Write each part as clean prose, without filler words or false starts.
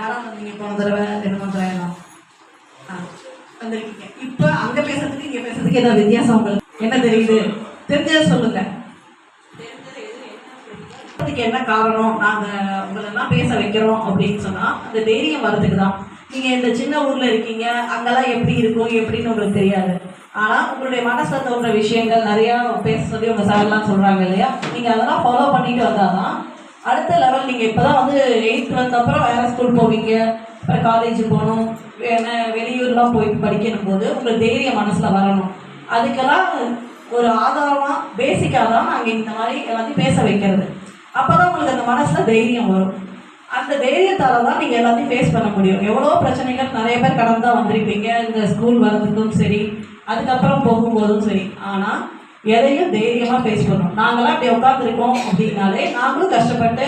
யாராவது வந்தீங்க போன தடவை 2 தடவைலாம் வந்திருக்கீங்க. இப்போ அங்க பேசுறதுக்கு இங்க பேசுறதுக்கு ஏதாவது வித்தியாசம் உங்களுக்கு என்ன தெரியுது? தெரிஞ்சதை சொல்லுங்க. அதுக்கு என்ன காரணம்? நாங்க உங்களெல்லாம் பேச வைக்கிறோம் அப்படின்னு சொன்னா அந்த தைரியம் வர்றதுக்கு தான். நீங்க இந்த சின்ன ஊர்ல இருக்கீங்க, அங்கெல்லாம் எப்படி இருக்கும் எப்படின்னு உங்களுக்கு தெரியாது. ஆனா உங்களுடைய மனசுல தோன்ற விஷயங்கள் நிறைய பேச சொல்லி உங்க சார்லாம் சொல்றாங்க இல்லையா, நீங்க அதெல்லாம் ஃபாலோ பண்ணிட்டு வந்தாதான் அடுத்த லெவல். நீங்க இப்பதான் வந்து 8th வந்தப்புறம் வேற ஸ்கூல் போவீங்க, அப்புறம் காலேஜ் போகணும், வெளியூர்லாம் போய் படிக்கணும் போது உங்களுக்கு தைரியம் மனசுல வரணும். அதுக்கெல்லாம் ஒரு ஆதாரமா பேசிக்காக தான் நாங்கள் இந்த மாதிரி எல்லாத்தையும் பேச வைக்கிறது. அப்போதான் உங்களுக்கு அந்த மனசுல தைரியம் வரும். அந்த தைரியத்தால தான் நீங்கள் எல்லாத்தையும் ஃபேஸ் பண்ண முடியும். எவ்வளோ பிரச்சனைகள் நிறைய பேர் கடந்து தான் வந்திருப்பீங்க, இந்த ஸ்கூல் வர்றதுக்கும் சரி, அதுக்கப்புறம் போகும்போதும் சரி. ஆனால் எதையும் தைரியமாக ஃபேஸ் பண்ணணும். நாங்களாம் இப்படி உட்காந்துருக்கோம் அப்படின்னாலே நாங்களும் கஷ்டப்பட்டு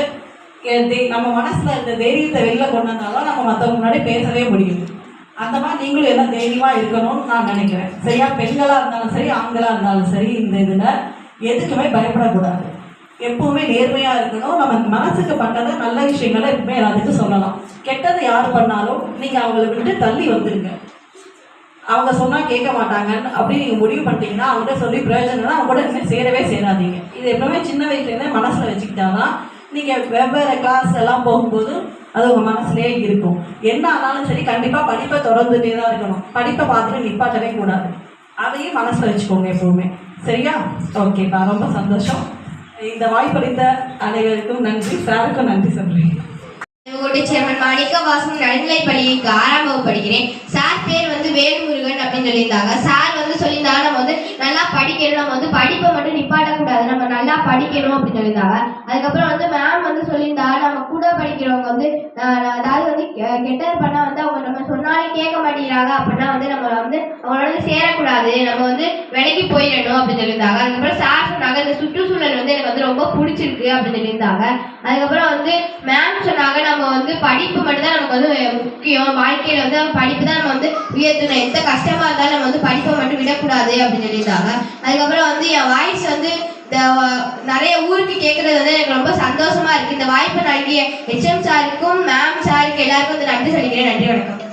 நம்ம மனசில் இந்த தைரியத்தை வெளில கொண்டு வந்தாலும் நம்ம மற்றவங்க முன்னாடி பேசவே முடியும். அந்த மாதிரி நீங்களும் எல்லாம் தைரியமாக இருக்கணும்னு நான் நினைக்கிறேன். சரியா? பெண்களாக இருந்தாலும் சரி, ஆண்களாக இருந்தாலும் சரி, இந்த இதில் எதுக்குமே பயப்படக்கூடாது. எப்பவுமே நேர்மையாக இருக்கணும். நம்ம மனசுக்கு பண்ணதை நல்ல விஷயங்களை எப்பவுமே எல்லாத்துக்கும் சொல்லலாம். கெட்டது யார் பண்ணாலும் நீங்கள் அவங்களை விட்டு தள்ளி வந்துடுங்க. அவங்க சொன்னால் கேட்க மாட்டாங்கன்னு அப்படி நீங்கள் முடிவு பண்ணிட்டீங்கன்னா அவங்கள்ட்ட சொல்லி பிரயோஜனம்னா அவங்க கூட இனிமேல் சேரவே சேராதீங்க. இது எப்பவுமே சின்ன வயசுலேருந்தே மனசில் வச்சுக்கிட்டாதான் நீங்கள் வெவ்வேறு கிளாஸ் எல்லாம் போகும்போது அது உங்கள் மனசுலேயே இருக்கும். என்ன ஆனாலும் சரி, கண்டிப்பாக படிப்பை தொடர்ந்துட்டே தான் இருக்கணும். படிப்பை பார்த்துட்டு நிப்பாட்டவே கூடாது. அதையும் மனசில் வச்சுக்கோங்க எப்பவுமே. சரியா? ஓகேப்பா, ரொம்ப சந்தோஷம். இந்த வாய்ப்பளித்த அனைவருக்கும் நன்றி. சாருக்கும் நன்றி சொல்றேன். சேர்மன் மாணிக்க வாசன் நடுநிலைப்பள்ளிக்கு 6ஆம் வகுப்பு படிக்கிறேன். சார் பேர் வந்து வேல்முருகன் அப்படின்னு சொல்லியிருந்தாங்க. சார் வந்து சொல்லியிருந்தாங்க நம்ம வந்து நல்லா படிக்கணும், நம்ம வந்து படிப்பை மட்டும் நிப்பாட்டக்கூடாது, நம்ம நல்லா படிக்கணும் அப்படின்னு சொல்லியிருந்தாங்க. அதுக்கப்புறம் வந்து மேம் வந்து சொல்லியிருந்தாங்க நம்ம கூட படிக்கிறவங்க வந்து அதாவது வந்து கெட்டது பண்ணா வந்து அவங்க நம்ம சொன்னாலே கேட்க மாட்டேங்கிறாங்க அப்படின்னா வந்து நம்ம வந்து அவங்களோட சேரக்கூடாது, நம்ம வந்து விலைக்கு போயிடணும் அப்படின்னு சொல்லியிருந்தாங்க. அதுக்கப்புறம் சார் சொன்னாங்க இந்த சுற்றுச்சூழல் வந்து எனக்கு வந்து ரொம்ப பிடிச்சிருக்கு அப்படின்னு சொல்லியிருந்தாங்க. அதுக்கப்புறம் வந்து மேம் சொன்னாங்க நம்ம வந்து படிப்பு மட்டும் தான் நமக்கு வந்து முக்கியம், வாழ்க்கையில வந்து படிப்பு தான் நம்ம வந்து உயர்த்தணும், எந்த கஷ்டமா இருந்தாலும் நம்ம வந்து படிப்பை மட்டும் விடக்கூடாது அப்படின்னு சொல்லியிருந்தாங்க. அதுக்கப்புறம் வந்து என் வாய்ஸ் வந்து நிறைய ஊருக்கு கேட்கறது வந்து எனக்கு ரொம்ப சந்தோஷமா இருக்கு. இந்த வாய்ப்பை நல்கிய HM சாருக்கும் மேம் சாருக்கு எல்லாருக்கும் வந்து நன்றி சொல்லிக்கிறேன். நன்றி, வணக்கம்.